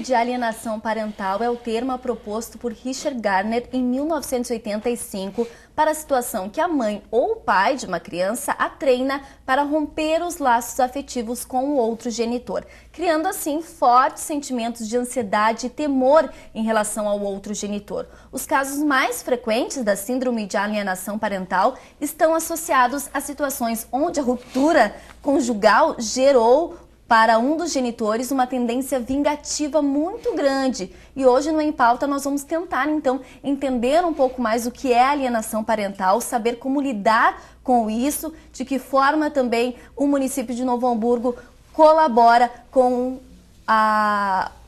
de alienação parental é o termo proposto por Richard Gardner em 1985 para a situação que a mãe ou o pai de uma criança a treina para romper os laços afetivos com o outro genitor, criando assim fortes sentimentos de ansiedade e temor em relação ao outro genitor. Os casos mais frequentes da síndrome de alienação parental estão associados a situações onde a ruptura conjugal gerou para um dos genitores uma tendência vingativa muito grande. E hoje no Em Pauta nós vamos tentar então entender um pouco mais o que é alienação parental, saber como lidar com isso, de que forma também o município de Novo Hamburgo colabora com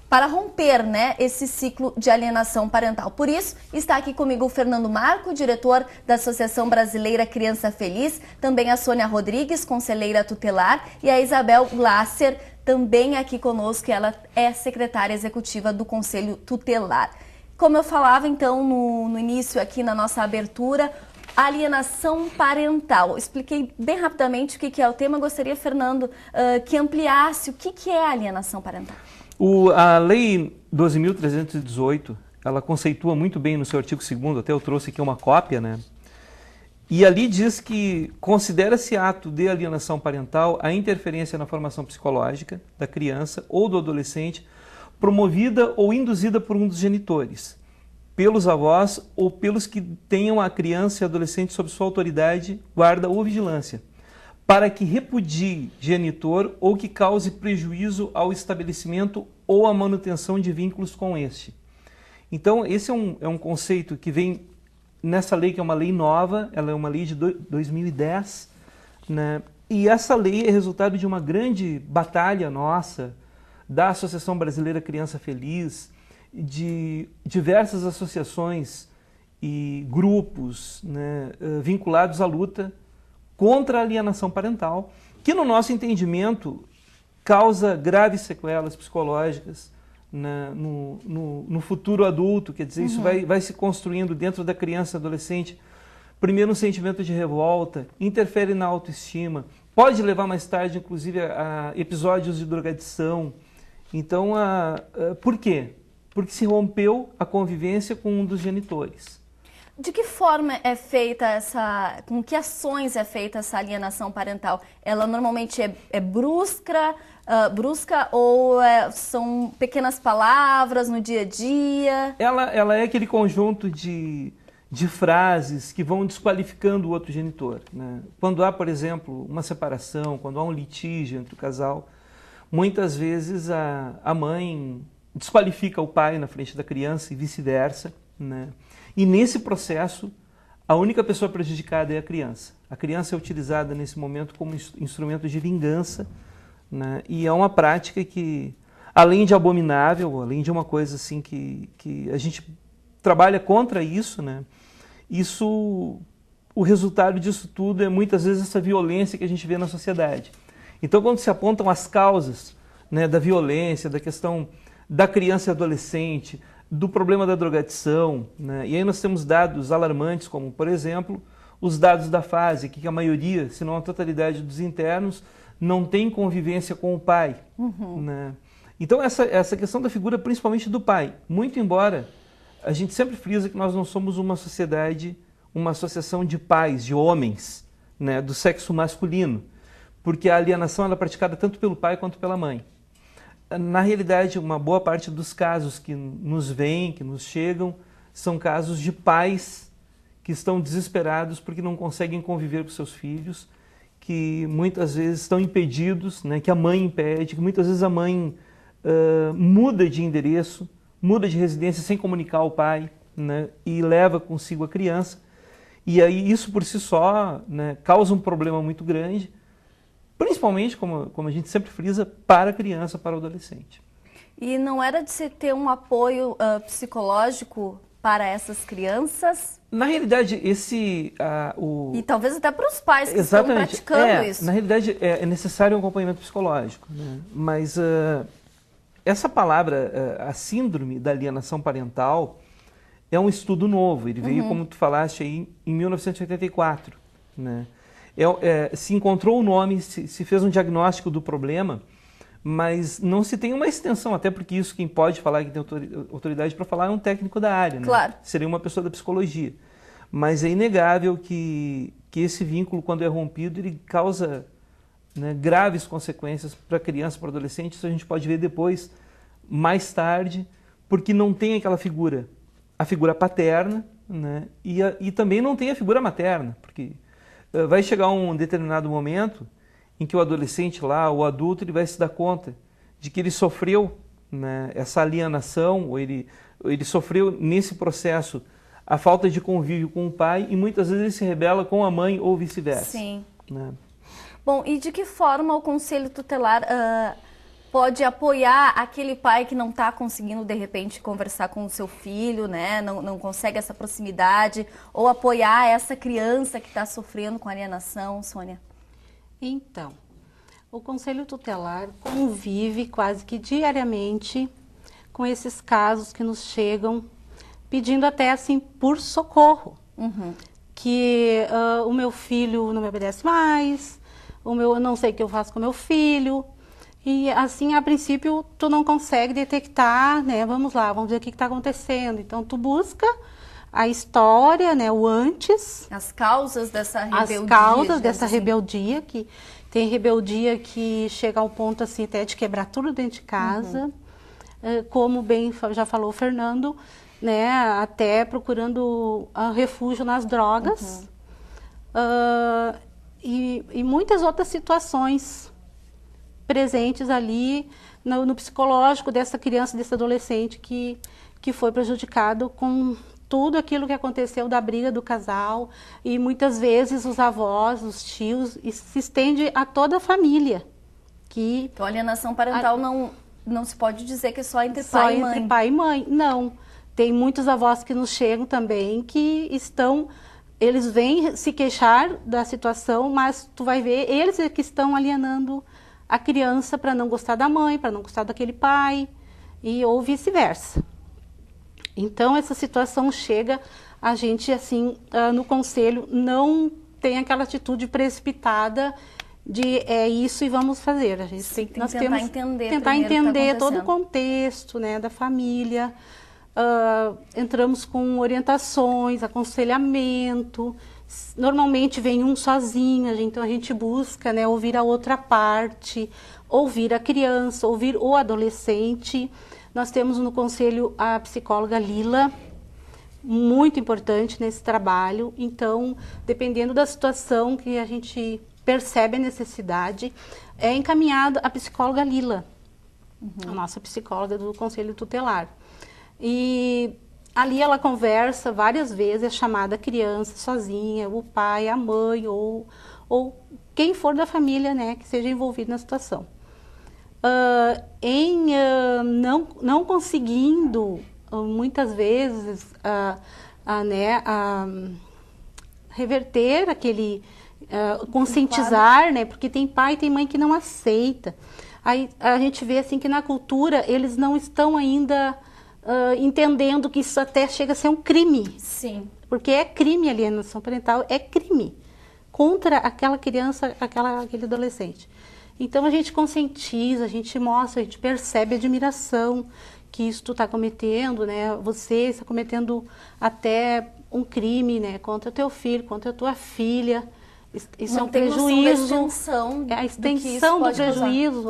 para romper, esse ciclo de alienação parental. Por isso, está aqui comigo o Fernando Marco, diretor da Associação Brasileira Criança Feliz, também a Sônia Rodrigues, conselheira tutelar, e a Isabel Glasser, também aqui conosco, ela é secretária executiva do Conselho Tutelar. Como eu falava, então, no início aqui na nossa abertura, alienação parental. Eu expliquei bem rapidamente o que é o tema. Gostaria, Fernando, que ampliasse o que é alienação parental. A Lei 12.318, ela conceitua muito bem no seu artigo 2º, até eu trouxe aqui uma cópia, E ali diz que considera-se ato de alienação parental a interferência na formação psicológica da criança ou do adolescente promovida ou induzida por um dos genitores, pelos avós ou pelos que tenham a criança e adolescente sob sua autoridade, guarda ou vigilância, para que repudie genitor ou que cause prejuízo ao estabelecimento ou à manutenção de vínculos com este. Então, esse é um conceito que vem nessa lei, que é uma lei nova, ela é uma lei de 2010, E essa lei é resultado de uma grande batalha nossa, da Associação Brasileira Criança Feliz, de diversas associações e grupos vinculados à luta contra a alienação parental, que no nosso entendimento causa graves sequelas psicológicas no futuro adulto, quer dizer, isso vai se construindo dentro da criança e adolescente, primeiro um sentimento de revolta, interfere na autoestima, pode levar mais tarde, inclusive, a episódios de drogadição. Então, por quê? Porque se rompeu a convivência com um dos genitores. De que forma é feita com que ações é feita essa alienação parental? Ela normalmente é brusca ou são pequenas palavras no dia a dia? Ela é aquele conjunto de frases que vão desqualificando o outro genitor. Quando há, por exemplo, uma separação, quando há um litígio entre o casal, muitas vezes a mãe desqualifica o pai na frente da criança e vice-versa, E nesse processo, a única pessoa prejudicada é a criança. A criança é utilizada nesse momento como instrumento de vingança, E é uma prática que, além de abominável, além de uma coisa assim que a gente trabalha contra isso, o resultado disso tudo é muitas vezes essa violência que a gente vê na sociedade. Então, quando se apontam as causas da violência, da questão da criança e adolescente, do problema da drogadição, E aí nós temos dados alarmantes, como, por exemplo, os dados da fase, que a maioria, se não a totalidade dos internos, não tem convivência com o pai. Então, essa questão da figura, principalmente do pai, muito embora a gente sempre frisa que nós não somos uma sociedade, uma associação de pais, de homens, do sexo masculino, porque a alienação ela é praticada tanto pelo pai quanto pela mãe. Na realidade, uma boa parte dos casos que nos vêm, que nos chegam, são casos de pais que estão desesperados porque não conseguem conviver com seus filhos, que muitas vezes estão impedidos, que a mãe impede, que muitas vezes a mãe muda de endereço, muda de residência sem comunicar ao pai, e leva consigo a criança. E aí isso por si só causa um problema muito grande, principalmente, como a gente sempre frisa, para a criança, para o adolescente. E não era de se ter um apoio psicológico para essas crianças? Na realidade, E talvez até para os pais que estão praticando isso. Na realidade, é necessário um acompanhamento psicológico. Mas essa palavra, a síndrome da alienação parental, é um estudo novo. Ele veio, como tu falaste, aí, em 1984. Se encontrou o nome, se fez um diagnóstico do problema, mas não se tem uma extensão, até porque isso quem pode falar, quem tem autoridade para falar é um técnico da área, né? Claro. Seria uma pessoa da psicologia. Mas é inegável que esse vínculo, quando é rompido, ele causa, né, graves consequências para a criança, para o adolescente. Isso a gente pode ver depois, mais tarde, porque não tem aquela figura, a figura paterna, né, e também não tem a figura materna, porque vai chegar um determinado momento em que o adolescente lá, o adulto, ele vai se dar conta de que ele sofreu, né, essa alienação, ou ele sofreu nesse processo a falta de convívio com o pai, e muitas vezes ele se rebela com a mãe ou vice-versa. Sim. Né? Bom, e de que forma o Conselho Tutelar pode apoiar aquele pai que não está conseguindo, de repente, conversar com o seu filho, né? Não consegue essa proximidade, ou apoiar essa criança que está sofrendo com alienação, Sônia? Então, o Conselho Tutelar convive quase que diariamente com esses casos que nos chegam pedindo até assim por socorro. Uhum. Que o meu filho não me obedece mais, eu não sei o que eu faço com meu filho. E assim, a princípio, tu não consegue detectar, né? Vamos lá, vamos ver o que está acontecendo. Então, tu busca a história, né? O antes. As causas dessa rebeldia. As causas dessa rebeldia, que tem rebeldia que chega ao ponto assim até de quebrar tudo dentro de casa. Uhum. Como bem já falou o Fernando, né, até procurando refúgio nas drogas. Uhum. E muitas outras situações presentes ali no psicológico dessa criança, desse adolescente que foi prejudicado com tudo aquilo que aconteceu da briga do casal, e muitas vezes os avós, os tios, isso se estende a toda a família. Então, a alienação parental não se pode dizer que é só entre pai e mãe. Só entre pai e mãe, não. Tem muitos avós que nos chegam também que eles vêm se queixar da situação, mas tu vai ver, eles é que estão alienando a criança para não gostar da mãe, para não gostar daquele pai, ou vice-versa. Então, essa situação chega, a gente, assim, no conselho, não tem aquela atitude precipitada de é isso e vamos fazer. A gente tem que tentar entender todo o contexto, né, da família. Entramos com orientações, aconselhamento. Normalmente vem um sozinho, então a gente busca, né, ouvir a outra parte, ouvir a criança, ouvir o adolescente. Nós temos no conselho a psicóloga Lila, muito importante nesse trabalho. Então, dependendo da situação que a gente percebe a necessidade, é encaminhado a psicóloga Lila, a nossa psicóloga do Conselho Tutelar. E ali ela conversa várias vezes, é chamada a criança sozinha, o pai, a mãe ou quem for da família, né, que seja envolvido na situação. Não conseguindo, muitas vezes, reverter aquele, conscientizar, né, porque tem pai e tem mãe que não aceita. Aí a gente vê assim que na cultura eles não estão ainda entendendo que isso até chega a ser um crime. Sim. Porque é crime, a alienação parental é crime contra aquela criança, aquele adolescente. Então a gente conscientiza, a gente mostra, a gente percebe a admiração que isso tu está cometendo, né? Você está cometendo até um crime, né? Contra teu filho, contra tua filha. Isso é um prejuízo. A extensão do prejuízo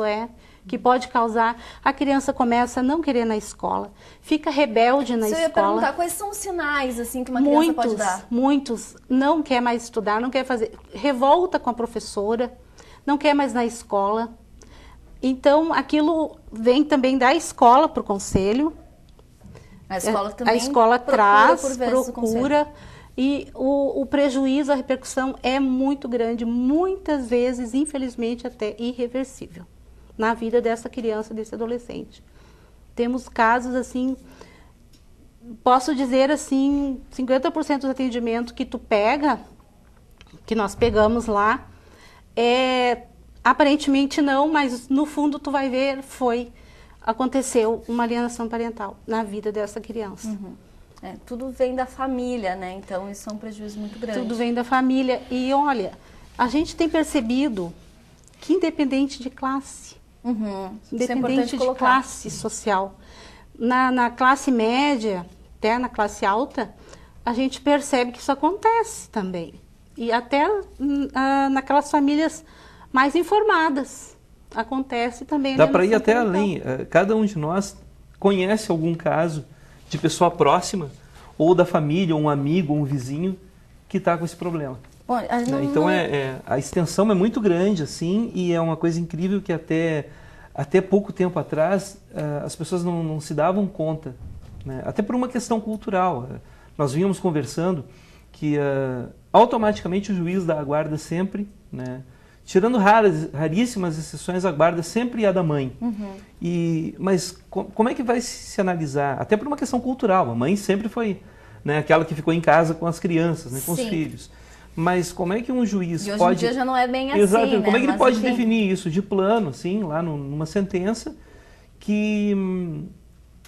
que pode causar. A criança começa a não querer ir na escola, fica rebelde na escola. Eu ia perguntar quais são os sinais assim que uma criança pode dar? Muitos. Não quer mais estudar, não quer fazer. Revolta com a professora, não quer mais na escola. Então, aquilo vem também da escola para o conselho. A escola também procura. E o prejuízo, a repercussão é muito grande, muitas vezes, infelizmente, até irreversível na vida dessa criança, desse adolescente. Temos casos assim, posso dizer assim, 50% do atendimento que tu pega, que nós pegamos lá, aparentemente não, mas no fundo tu vai ver, aconteceu uma alienação parental na vida dessa criança. Uhum. Tudo vem da família, né? Então isso é um prejuízo muito grande. Tudo vem da família. E olha, a gente tem percebido que independente de classe, Isso é independente importante de colocar. classe social. Na classe média, até na classe alta, a gente percebe que isso acontece também. E até naquelas famílias mais informadas, acontece também. Dá para ir até parental. além. Cada um de nós conhece algum caso de pessoa próxima, ou da família, ou um amigo, ou um vizinho, que está com esse problema. Bom, Então a extensão é muito grande, assim, e é uma coisa incrível que até pouco tempo atrás as pessoas não se davam conta, né? Até por uma questão cultural. Nós vínhamos conversando que automaticamente o juiz da guarda sempre, né, tirando raríssimas exceções, a guarda sempre é da mãe. Mas como é que vai se analisar? Até por uma questão cultural. A mãe sempre foi, né, aquela que ficou em casa com as crianças, né, com os filhos. Mas como é que um juiz e hoje pode... em dia já não é bem assim, Exato. né? Como é que ele Mas, pode enfim, definir isso de plano, assim, lá numa sentença, que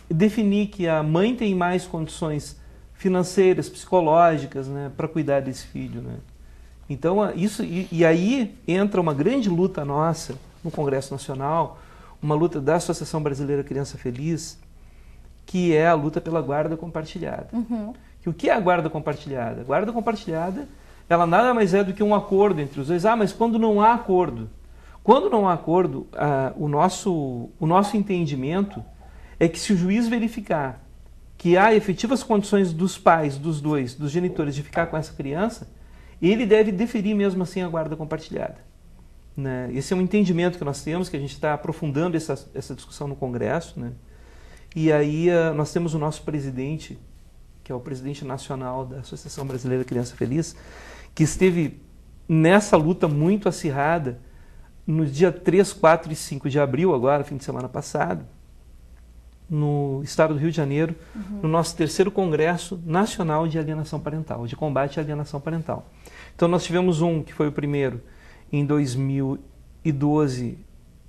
definir que a mãe tem mais condições financeiras, psicológicas, né, para cuidar desse filho, né? Então, isso, e aí entra uma grande luta nossa no Congresso Nacional, uma luta da Associação Brasileira Criança Feliz, que é a luta pela guarda compartilhada. Que o que é a guarda compartilhada? A guarda compartilhada, ela nada mais é do que um acordo entre os dois. Mas quando não há acordo? Quando não há acordo, o nosso entendimento é que se o juiz verificar que há efetivas condições dos pais, dos genitores, de ficar com essa criança, ele deve deferir mesmo assim a guarda compartilhada, né? Esse é um entendimento que nós temos, que a gente está aprofundando essa discussão no Congresso, né? E aí nós temos o nosso presidente, que é o presidente nacional da Associação Brasileira Criança Feliz, que esteve nessa luta muito acirrada no dia 3, 4 e 5 de abril, agora, fim de semana passado, no estado do Rio de Janeiro, no nosso 3º Congresso Nacional de Alienação Parental, de combate à alienação parental. Então nós tivemos que foi o primeiro em 2012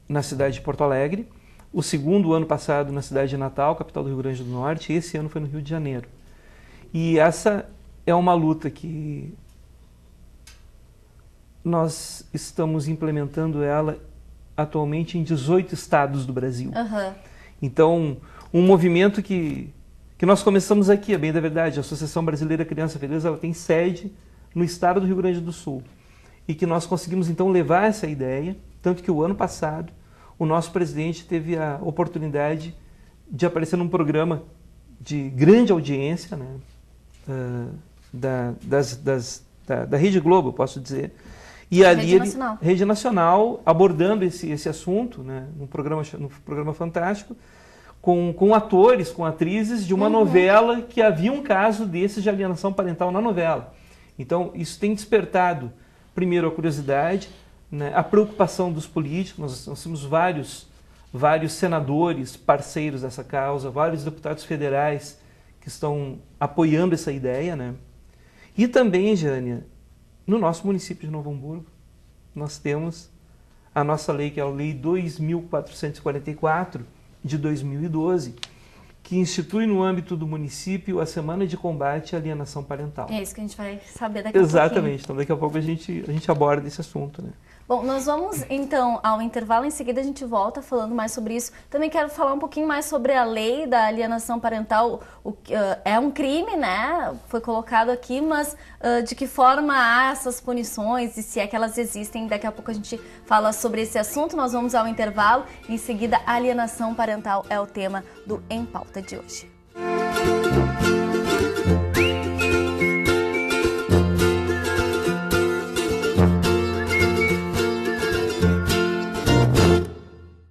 na cidade de Porto Alegre, o segundo ano passado na cidade de Natal, capital do Rio Grande do Norte, e esse ano foi no Rio de Janeiro. E essa é uma luta que nós estamos implementando ela atualmente em 18 estados do Brasil. Então, um movimento que nós começamos aqui, é bem da verdade, a Associação Brasileira Criança Feliz, ela tem sede no estado do Rio Grande do Sul. E que nós conseguimos então levar essa ideia, tanto que o ano passado o nosso presidente teve a oportunidade de aparecer num programa de grande audiência, né, da Rede Globo, eu posso dizer. E ali Rede Nacional, abordando esse assunto, né, num programa fantástico, com atores, com atrizes de uma novela que havia um caso desses de alienação parental na novela. Então, isso tem despertado, primeiro, a curiosidade, né, a preocupação dos políticos. Nós temos vários senadores parceiros dessa causa, vários deputados federais que estão apoiando essa ideia, né? E também, Jânia, no nosso município de Novo Hamburgo, nós temos a nossa lei, que é a Lei 2.444, de 2012, que institui no âmbito do município a Semana de Combate à Alienação Parental. É isso que a gente vai saber daqui a pouquinho. Exatamente. Então, daqui a pouco a gente aborda esse assunto, né? Bom, nós vamos então ao intervalo, em seguida a gente volta falando mais sobre isso. Também quero falar um pouquinho mais sobre a lei da alienação parental. É um crime, né? Foi colocado aqui, mas de que forma há essas punições e se é que elas existem. Daqui a pouco a gente fala sobre esse assunto. Nós vamos ao intervalo. Em seguida, alienação parental é o tema do Em Pauta de hoje.